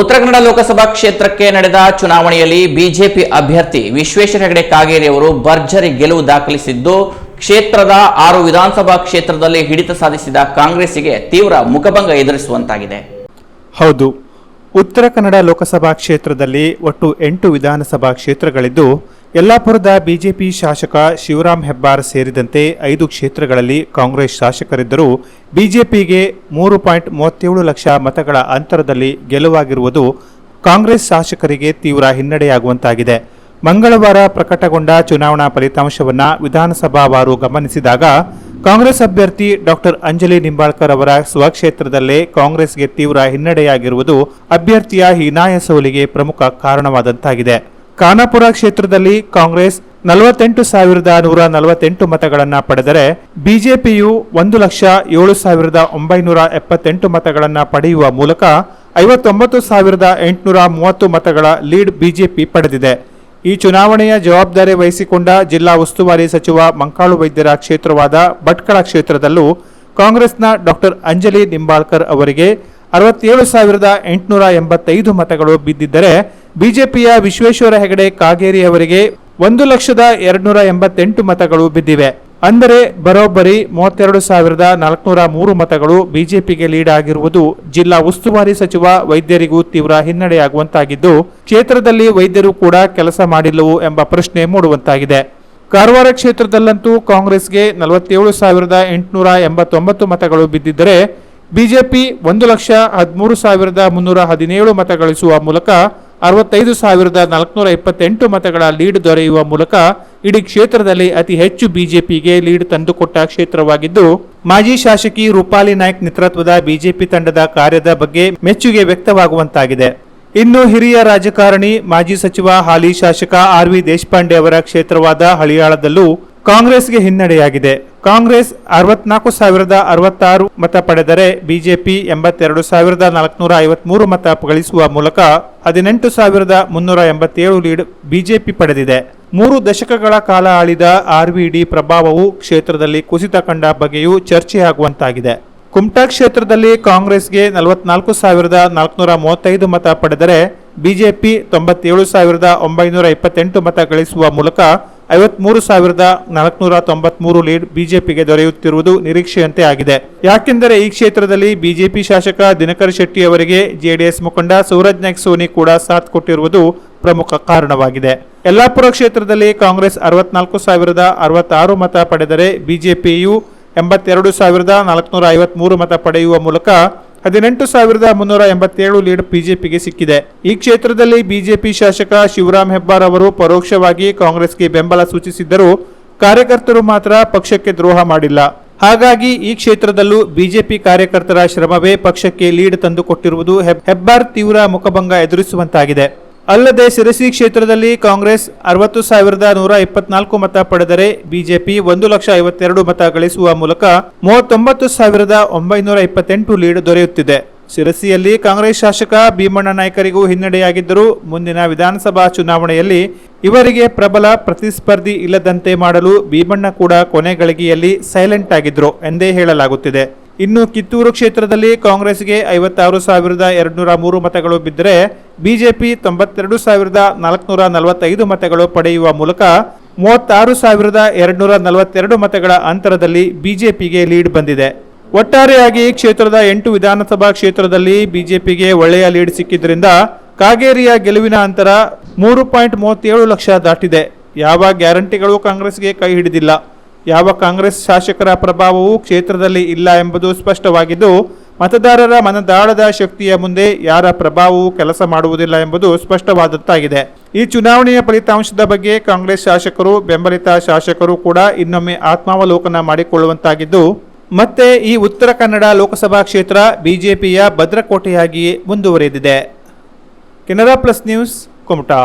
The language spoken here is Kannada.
ಉತ್ತರ ಕನ್ನಡ ಲೋಕಸಭಾ ಕ್ಷೇತ್ರಕ್ಕೆ ನಡೆದ ಚುನಾವಣೆಯಲ್ಲಿ ಬಿಜೆಪಿ ಅಭ್ಯರ್ಥಿ ವಿಶ್ವೇಶ್ವರ ಹೆಗಡೆ ಕಾಗೇರಿ ಅವರು ಭರ್ಜರಿ ಗೆಲುವು ದಾಖಲಿಸಿದ್ದು, ಕ್ಷೇತ್ರದ 6 ವಿಧಾನಸಭಾ ಕ್ಷೇತ್ರದಲ್ಲಿ ಹಿಡಿತ ಸಾಧಿಸಿದ ಕಾಂಗ್ರೆಸ್ಸಿಗೆ ತೀವ್ರ ಮುಖಭಂಗ ಎದುರಿಸುವಂತಾಗಿದೆ. ಹೌದು, ಉತ್ತರ ಕನ್ನಡ ಲೋಕಸಭಾ ಕ್ಷೇತ್ರದಲ್ಲಿ ಒಟ್ಟು 8 ವಿಧಾನಸಭಾ ಕ್ಷೇತ್ರಗಳಿದ್ದು, ಯಲ್ಲಾಪುರದ ಬಿಜೆಪಿ ಶಾಸಕ ಶಿವರಾಮ್ ಹೆಬ್ಬಾರ್ ಸೇರಿದಂತೆ 5 ಕ್ಷೇತ್ರಗಳಲ್ಲಿ ಕಾಂಗ್ರೆಸ್ ಶಾಸಕರಿದ್ದರೂ ಬಿಜೆಪಿಗೆ 3.37 ಲಕ್ಷ ಮತಗಳ ಅಂತರದಲ್ಲಿ ಗೆಲುವಾಗಿರುವುದು ಕಾಂಗ್ರೆಸ್ ಶಾಸಕರಿಗೆ ತೀವ್ರ ಹಿನ್ನಡೆಯಾಗುವಂತಾಗಿದೆ. ಮಂಗಳವಾರ ಪ್ರಕಟಗೊಂಡ ಚುನಾವಣಾ ಫಲಿತಾಂಶವನ್ನು ವಿಧಾನಸಭಾವಾರು ಗಮನಿಸಿದಾಗ ಕಾಂಗ್ರೆಸ್ ಅಭ್ಯರ್ಥಿ ಡಾಕ್ಟರ್ ಅಂಜಲಿ ನಿಂಬಾಳ್ಕರ್ ಅವರ ಸ್ವಕ್ಷೇತ್ರದಲ್ಲೇ ಕಾಂಗ್ರೆಸ್ಗೆ ತೀವ್ರ ಹಿನ್ನಡೆಯಾಗಿರುವುದು ಅಭ್ಯರ್ಥಿಯ ಹೀನಾಯ ಸೋಲಿಗೆ ಪ್ರಮುಖ ಕಾರಣವಾದಂತಾಗಿದೆ. ಖಾನಾಪುರ ಕ್ಷೇತ್ರದಲ್ಲಿ ಕಾಂಗ್ರೆಸ್ 48,148 ಮತಗಳನ್ನು ಪಡೆದರೆ ಬಿಜೆಪಿಯು 1,07,978 ಮತಗಳನ್ನು ಪಡೆಯುವ ಮೂಲಕ 59,830 ಮತಗಳ ಲೀಡ್ ಬಿಜೆಪಿ ಪಡೆದಿದೆ. ಈ ಚುನಾವಣೆಯ ಜವಾಬ್ದಾರಿ ವಹಿಸಿಕೊಂಡ ಜಿಲ್ಲಾ ಉಸ್ತುವಾರಿ ಸಚಿವ ಮಂಕಾಳು ವೈದ್ಯರ ಕ್ಷೇತ್ರವಾದ ಭಟ್ಕಳ ಕ್ಷೇತ್ರದಲ್ಲೂ ಕಾಂಗ್ರೆಸ್ನ ಡಾಕ್ಟರ್ ಅಂಜಲಿ ನಿಂಬಾಳ್ಕರ್ ಅವರಿಗೆ 67,885 ಮತಗಳು ಬಿದ್ದಿದ್ದರೆ ಬಿಜೆಪಿಯ ವಿಶ್ವೇಶ್ವರ ಹೆಗಡೆ ಕಾಗೇರಿ ಅವರಿಗೆ 1,02,288 ಮತಗಳು ಬಿದ್ದಿವೆ. ಅಂದರೆ ಬರೋಬ್ಬರಿ 32,403 ಮತಗಳು ಬಿಜೆಪಿಗೆ ಲೀಡ್ ಆಗಿರುವುದು ಜಿಲ್ಲಾ ಉಸ್ತುವಾರಿ ಸಚಿವ ವೈದ್ಯರಿಗೂ ತೀವ್ರ ಹಿನ್ನಡೆಯಾಗುವಂತಾಗಿದ್ದು, ಕ್ಷೇತ್ರದಲ್ಲಿ ವೈದ್ಯರು ಕೂಡ ಕೆಲಸ ಮಾಡಿಲ್ಲವೋ ಎಂಬ ಪ್ರಶ್ನೆ ಮೂಡುವಂತಾಗಿದೆ. ಕಾರವಾರ ಕ್ಷೇತ್ರದಲ್ಲಂತೂ ಕಾಂಗ್ರೆಸ್ಗೆ 47,889 ಮತಗಳು ಬಿದ್ದಿದ್ದರೆ ಬಿಜೆಪಿ 1,13,317 ಮತ ಗಳಿಸುವ ಮೂಲಕ 65,428 ಮತಗಳ ಲೀಡ್ ದೊರೆಯುವ ಮೂಲಕ ಇಡೀ ಕ್ಷೇತ್ರದಲ್ಲಿ ಅತಿ ಹೆಚ್ಚು ಬಿಜೆಪಿಗೆ ಲೀಡ್ ತಂದುಕೊಟ್ಟ ಕ್ಷೇತ್ರವಾಗಿದ್ದು, ಮಾಜಿ ಶಾಸಕಿ ರೂಪಾಲಿ ನಾಯ್ಕ್ ನೇತೃತ್ವದ ಬಿಜೆಪಿ ತಂಡದ ಕಾರ್ಯದ ಬಗ್ಗೆ ಮೆಚ್ಚುಗೆ ವ್ಯಕ್ತವಾಗುವಂತಾಗಿದೆ. ಇನ್ನು ಹಿರಿಯ ರಾಜಕಾರಣಿ ಮಾಜಿ ಸಚಿವ ಹಾಲಿ ಶಾಸಕ ಆರ್.ವಿ. ದೇಶಪಾಂಡೆ ಅವರ ಕ್ಷೇತ್ರವಾದ ಹಳಿಯಾಳದಲ್ಲೂ ಕಾಂಗ್ರೆಸ್ಗೆ ಹಿನ್ನಡೆಯಾಗಿದೆ. ಕಾಂಗ್ರೆಸ್ 64,066 ಮತ ಪಡೆದರೆ ಬಿಜೆಪಿ 82,453 ಮತ ಗಳಿಸುವ ಮೂಲಕ 18,387 ಲೀಡ್ ಬಿಜೆಪಿ ಪಡೆದಿದೆ. 3 ದಶಕಗಳ ಕಾಲ ಆಳಿದ ಆರ್ವಿಡಿ ಪ್ರಭಾವವು ಕ್ಷೇತ್ರದಲ್ಲಿ ಕುಸಿತ ಕಂಡ ಬಗ್ಗೆಯೂ ಚರ್ಚೆಯಾಗುವಂತಾಗಿದೆ. ಕುಮಟಾ ಕ್ಷೇತ್ರದಲ್ಲಿ ಕಾಂಗ್ರೆಸ್ಗೆ 44,435 ಮತ ಪಡೆದರೆ ಬಿಜೆಪಿ 97,928 ಮತ ಗಳಿಸುವ ಮೂಲಕ 53,493 ಲೀಡ್ ಬಿಜೆಪಿಗೆ ದೊರೆಯುತ್ತಿರುವುದು ನಿರೀಕ್ಷೆಯಂತೆ ಆಗಿದೆ. ಯಾಕೆಂದರೆ ಈ ಕ್ಷೇತ್ರದಲ್ಲಿ ಬಿಜೆಪಿ ಶಾಸಕ ದಿನಕರ್ ಶೆಟ್ಟಿ ಅವರಿಗೆ ಜೆಡಿಎಸ್ ಮುಖಂಡ ಸೂರಜ್ ನಾಯ್ಕ್ ಸೋನಿ ಕೂಡ ಸಾಥ್ ಕೊಟ್ಟಿರುವುದು ಪ್ರಮುಖ ಕಾರಣವಾಗಿದೆ. ಯಲ್ಲಾಪುರ ಕ್ಷೇತ್ರದಲ್ಲಿ ಕಾಂಗ್ರೆಸ್ 64,066 ಮತ ಪಡೆದರೆ ಬಿಜೆಪಿಯು 82,453 ಮತ ಪಡೆಯುವ ಮೂಲಕ 18,387 ಲೀಡ್ ಬಿಜೆಪಿಗೆ ಸಿಕ್ಕಿದೆ. ಈ ಕ್ಷೇತ್ರದಲ್ಲಿ ಬಿಜೆಪಿ ಶಾಸಕ ಶಿವರಾಮ್ ಹೆಬ್ಬಾರ್ ಅವರು ಪರೋಕ್ಷವಾಗಿ ಕಾಂಗ್ರೆಸ್ಗೆ ಬೆಂಬಲ ಸೂಚಿಸಿದ್ದರೂ ಕಾರ್ಯಕರ್ತರು ಮಾತ್ರ ಪಕ್ಷಕ್ಕೆ ದ್ರೋಹ ಮಾಡಿಲ್ಲ. ಹಾಗಾಗಿ ಈ ಕ್ಷೇತ್ರದಲ್ಲೂ ಬಿಜೆಪಿ ಕಾರ್ಯಕರ್ತರ ಶ್ರಮವೇ ಪಕ್ಷಕ್ಕೆ ಲೀಡ್ ತಂದುಕೊಟ್ಟಿರುವುದು ಹೆಬ್ಬಾರ್ ತೀವ್ರ ಮುಖಭಂಗ ಎದುರಿಸುವಂತಾಗಿದೆ. ಅಲ್ಲದೆ ಶಿರಸಿ ಕ್ಷೇತ್ರದಲ್ಲಿ ಕಾಂಗ್ರೆಸ್ 60,124 ಮತ ಪಡೆದರೆ ಬಿಜೆಪಿ 1,52,000 ಮತ ಗಳಿಸುವ ಮೂಲಕ 39,928 ಲೀಡ್ ದೊರೆಯುತ್ತಿದೆ. ಶಿರಸಿಯಲ್ಲಿ ಕಾಂಗ್ರೆಸ್ ಶಾಸಕ ಭೀಮಣ್ಣ ನಾಯ್ಕರಿಗೂ ಹಿನ್ನಡೆಯಾಗಿದ್ದರೂ ಮುಂದಿನ ವಿಧಾನಸಭಾ ಚುನಾವಣೆಯಲ್ಲಿ ಇವರಿಗೆ ಪ್ರಬಲ ಪ್ರತಿಸ್ಪರ್ಧಿ ಇಲ್ಲದಂತೆ ಮಾಡಲು ಭೀಮಣ್ಣ ಕೂಡ ಕೊನೆ ಗಳಿಗೆಯಲ್ಲಿ ಸೈಲೆಂಟ್ ಆಗಿದ್ರು ಎಂದೇ ಹೇಳಲಾಗುತ್ತಿದೆ. ಇನ್ನು ಕಿತ್ತೂರು ಕ್ಷೇತ್ರದಲ್ಲಿ ಕಾಂಗ್ರೆಸ್ಗೆ 56,203 ಮತಗಳು ಬಿದ್ದರೆ ಬಿಜೆಪಿ 92,445 ಮತಗಳು ಪಡೆಯುವ ಮೂಲಕ 36,242 ಮತಗಳ ಅಂತರದಲ್ಲಿ ಬಿಜೆಪಿಗೆ ಲೀಡ್ ಬಂದಿದೆ. ಒಟ್ಟಾರೆಯಾಗಿ ಕ್ಷೇತ್ರದ 8 ವಿಧಾನಸಭಾ ಕ್ಷೇತ್ರದಲ್ಲಿ ಬಿಜೆಪಿಗೆ ಒಳ್ಳೆಯ ಲೀಡ್ ಸಿಕ್ಕಿದ್ದರಿಂದ ಕಾಗೇರಿಯ ಗೆಲುವಿನ ಅಂತರ 3.37 ಲಕ್ಷ ದಾಟಿದೆ. ಯಾವ ಗ್ಯಾರಂಟಿಗಳು ಕಾಂಗ್ರೆಸ್ಗೆ ಕೈ ಹಿಡಿದಿಲ್ಲ. ಯಾವ ಕಾಂಗ್ರೆಸ್ ಶಾಸಕರ ಪ್ರಭಾವವೂ ಕ್ಷೇತ್ರದಲ್ಲಿ ಇಲ್ಲ ಎಂಬುದು ಸ್ಪಷ್ಟವಾಗಿದ್ದು, ಮತದಾರರ ಮನದಾಳದ ಶಕ್ತಿಯ ಮುಂದೆ ಯಾರ ಪ್ರಭಾವವೂ ಕೆಲಸ ಮಾಡುವುದಿಲ್ಲ ಎಂಬುದು ಸ್ಪಷ್ಟವಾದಂತಾಗಿದೆ. ಈ ಚುನಾವಣೆಯ ಫಲಿತಾಂಶದ ಬಗ್ಗೆ ಕಾಂಗ್ರೆಸ್ ಶಾಸಕರು, ಬೆಂಬಲಿತ ಶಾಸಕರು ಕೂಡ ಇನ್ನೊಮ್ಮೆ ಆತ್ಮಾವಲೋಕನ ಮಾಡಿಕೊಳ್ಳುವಂತಾಗಿದ್ದು, ಮತ್ತೆ ಈ ಉತ್ತರ ಕನ್ನಡ ಲೋಕಸಭಾ ಕ್ಷೇತ್ರ ಬಿಜೆಪಿಯ ಭದ್ರಕೋಟೆಯಾಗಿಯೇ ಮುಂದುವರೆದಿದೆ. Canara plus news, Kumta.